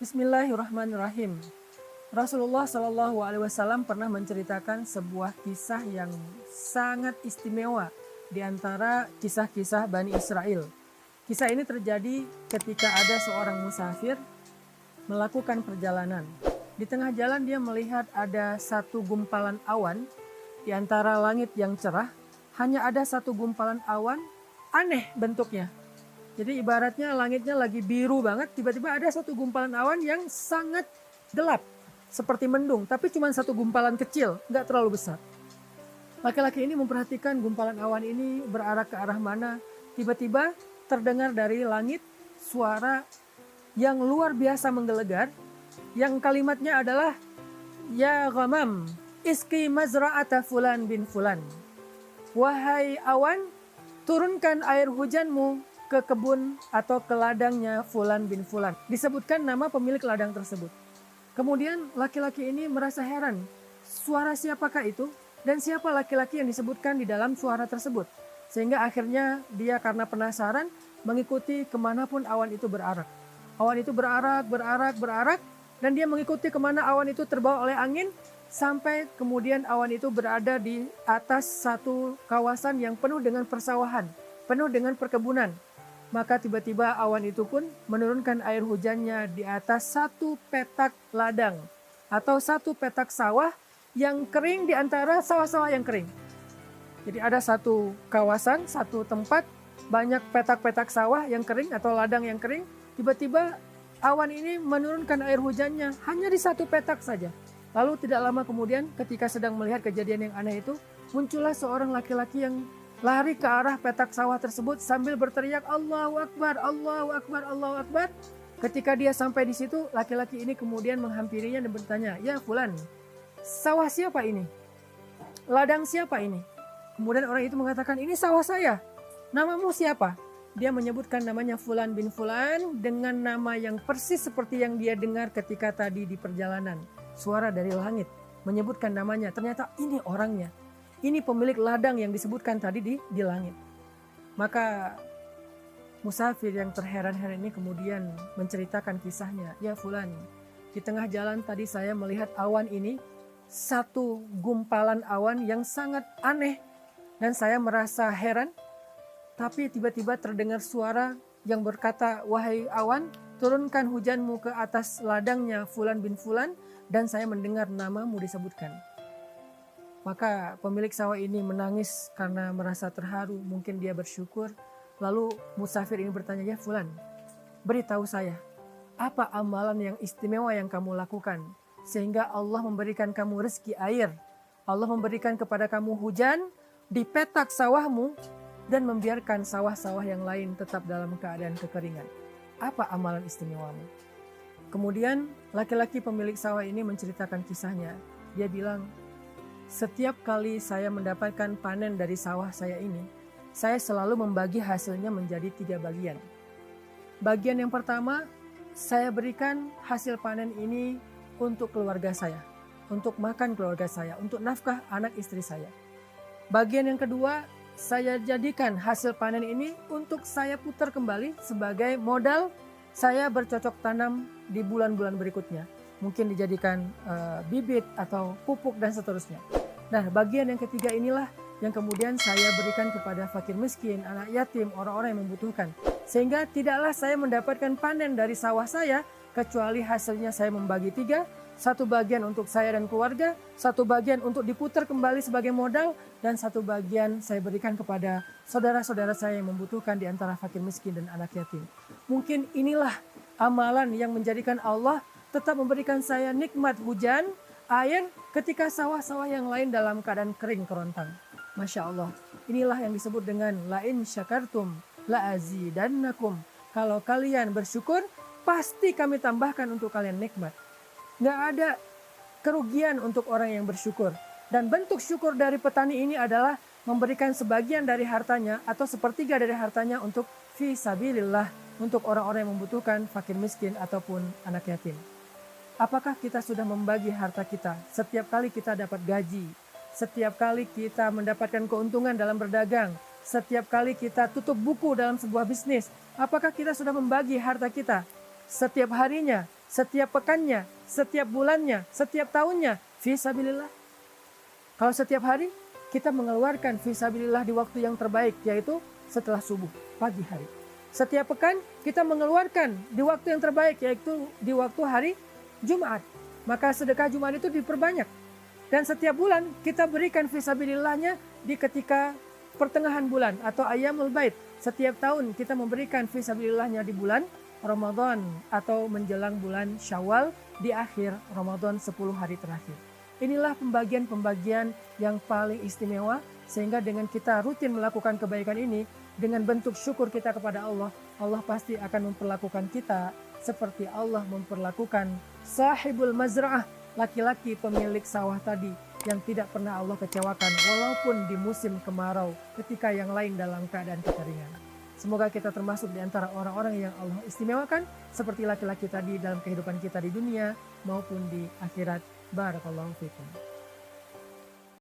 Bismillahirrahmanirrahim. Rasulullah Shallallahu Alaihi Wasallam pernah menceritakan sebuah kisah yang sangat istimewa di antara kisah-kisah Bani Israel. Kisah ini terjadi ketika ada seorang musafir melakukan perjalanan. Di tengah jalan dia melihat ada satu gumpalan awan di antara langit yang cerah. Hanya ada satu gumpalan awan, aneh bentuknya. Jadi ibaratnya langitnya lagi biru banget, tiba-tiba ada satu gumpalan awan yang sangat gelap. Seperti mendung, tapi cuma satu gumpalan kecil, nggak terlalu besar. Laki-laki ini memperhatikan gumpalan awan ini berarah ke arah mana. Tiba-tiba terdengar dari langit suara yang luar biasa menggelegar, yang kalimatnya adalah, "Ya ghamam, iski mazra'ata fulan bin fulan." Wahai awan, turunkan air hujanmu ke kebun atau ke ladangnya Fulan bin Fulan. Disebutkan nama pemilik ladang tersebut. Kemudian laki-laki ini merasa heran, suara siapakah itu dan siapa laki-laki yang disebutkan di dalam suara tersebut. Sehingga akhirnya dia karena penasaran mengikuti kemanapun awan itu berarak. Awan itu berarak dan dia mengikuti kemana awan itu terbawa oleh angin. Sampai kemudian awan itu berada di atas satu kawasan yang penuh dengan persawahan, penuh dengan perkebunan. Maka tiba-tiba awan itu pun menurunkan air hujannya di atas satu petak ladang atau satu petak sawah yang kering di antara sawah-sawah yang kering. Jadi ada satu kawasan, satu tempat, banyak petak-petak sawah yang kering atau ladang yang kering. Tiba-tiba awan ini menurunkan air hujannya hanya di satu petak saja. Lalu tidak lama kemudian ketika sedang melihat kejadian yang aneh itu, muncullah seorang laki-laki yang lari ke arah petak sawah tersebut sambil berteriak, "Allahu Akbar, Allahu Akbar, Allahu Akbar." Ketika dia sampai di situ, laki-laki ini kemudian menghampirinya dan bertanya, "Ya Fulan, sawah siapa ini? Ladang siapa ini?" Kemudian orang itu mengatakan, "Ini sawah saya. Namamu siapa?" Dia menyebutkan namanya Fulan bin Fulan dengan nama yang persis seperti yang dia dengar ketika tadi di perjalanan. Suara dari langit menyebutkan namanya. Ternyata ini orangnya. Ini pemilik ladang yang disebutkan tadi di langit. Maka musafir yang terheran-heran ini kemudian menceritakan kisahnya. "Ya Fulan, di tengah jalan tadi saya melihat awan ini, satu gumpalan awan yang sangat aneh. Dan saya merasa heran. Tapi tiba-tiba terdengar suara yang berkata, 'Wahai awan, turunkan hujanmu ke atas ladangnya Fulan bin Fulan,' dan saya mendengar namamu disebutkan." Maka pemilik sawah ini menangis karena merasa terharu, mungkin dia bersyukur. Lalu musafir ini bertanya, "Ya Fulan, beritahu saya, apa amalan yang istimewa yang kamu lakukan sehingga Allah memberikan kamu rezeki air, Allah memberikan kepada kamu hujan di petak sawahmu dan membiarkan sawah-sawah yang lain tetap dalam keadaan kekeringan. Apa amalan istimewamu?" Kemudian laki-laki pemilik sawah ini menceritakan kisahnya. Dia bilang, "Setiap kali saya mendapatkan panen dari sawah saya ini, saya selalu membagi hasilnya menjadi 3 bagian. Bagian yang pertama, saya berikan hasil panen ini untuk keluarga saya, untuk makan keluarga saya, untuk nafkah anak istri saya. Bagian yang kedua, saya jadikan hasil panen ini untuk saya putar kembali sebagai modal saya bercocok tanam di bulan-bulan berikutnya. Mungkin dijadikan bibit atau pupuk dan seterusnya. Nah, bagian yang ketiga inilah yang kemudian saya berikan kepada fakir miskin, anak yatim, orang-orang yang membutuhkan. Sehingga tidaklah saya mendapatkan panen dari sawah saya, kecuali hasilnya saya membagi 3. Satu bagian untuk saya dan keluarga, satu bagian untuk diputar kembali sebagai modal, dan satu bagian saya berikan kepada saudara-saudara saya yang membutuhkan di antara fakir miskin dan anak yatim." Mungkin inilah amalan yang menjadikan Allah tetap memberikan saya nikmat hujan, air, ketika sawah-sawah yang lain dalam keadaan kering kerontang. Masya Allah, inilah yang disebut dengan "La in syakartum la azidannakum." Kalau kalian bersyukur, pasti kami tambahkan untuk kalian nikmat. Nggak ada kerugian untuk orang yang bersyukur. Dan bentuk syukur dari petani ini adalah memberikan sebagian dari hartanya atau sepertiga dari hartanya untuk fi sabilillah, untuk orang-orang yang membutuhkan, fakir miskin ataupun anak yatim. Apakah kita sudah membagi harta kita setiap kali kita dapat gaji, setiap kali kita mendapatkan keuntungan dalam berdagang, setiap kali kita tutup buku dalam sebuah bisnis? Apakah kita sudah membagi harta kita setiap harinya, setiap pekannya, setiap bulannya, setiap tahunnya, fisabilillah. Kalau setiap hari kita mengeluarkan fisabilillah di waktu yang terbaik, yaitu setelah subuh, pagi hari. Setiap pekan kita mengeluarkan di waktu yang terbaik, yaitu di waktu hari Jumat. Maka sedekah Jumat itu diperbanyak. Dan setiap bulan kita berikan fisabilillahnya di ketika pertengahan bulan atau ayyamul bait. Setiap tahun kita memberikan fisabilillahnya di bulan Ramadan atau menjelang bulan Syawal di akhir Ramadan 10 hari terakhir. Inilah pembagian-pembagian yang paling istimewa, sehingga dengan kita rutin melakukan kebaikan ini, dengan bentuk syukur kita kepada Allah, Allah pasti akan memperlakukan kita seperti Allah memperlakukan sahibul mazra'ah, laki-laki pemilik sawah tadi, yang tidak pernah Allah kecewakan walaupun di musim kemarau ketika yang lain dalam keadaan kekeringan. Semoga kita termasuk di antara orang-orang yang Allah istimewakan seperti laki-laki tadi dalam kehidupan kita di dunia maupun di akhirat. Barakallahu fikum.